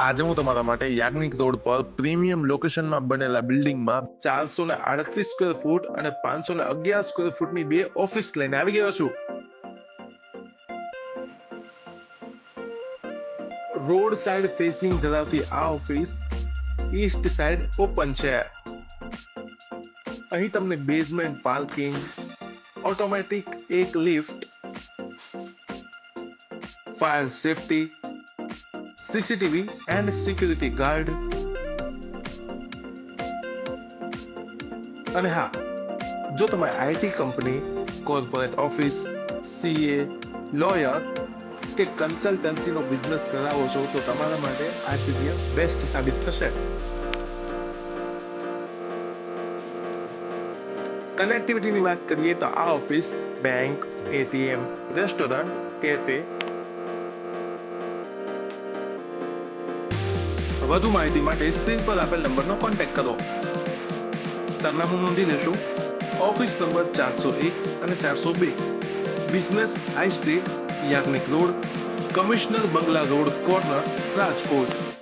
આજે હું તમારા માટે યાજ્ઞિક રોડ પર પ્રીમિયમ લોકેશનમાં બનેલા બિલ્ડિંગમાં 438 સ્ક્વેર ફૂટ અને 511 સ્ક્વેર ફૂટની બે ઓફિસ લઈને આવી ગયો છું. રોડ સાઇડ ફેસિંગ ધરાવતી આ ઓફિસ ઈસ્ટ સાઇડ ઓપન છે. અહીં તમને બેઝમેન્ટ પાર્કિંગ, ઓટોમેટિક એક lift, fire safety, CCTV and security guard અને હા, જો તમે IT company, corporate office, CA, lawyer કે કન્સલ્ટન્સીનો બિઝનેસ કરાવો છો તો તમારા માટે આ જગ્યા બેસ્ટ સાબિત થશે. કનેક્ટિવિટીની વાત કરીએ તો આ office bank, ATM, restaurant, cafe. વધુ માહિતી માટે સ્ક્રીન પર આપેલ નંબરનો કોન્ટેક્ટ કરો. સરનામું નોંધી લેશો. ઓફિસ નંબર 401 અને 402, business high street, Yagnik road, commissioner બંગલા રોડ કોર્નર, રાજકોટ.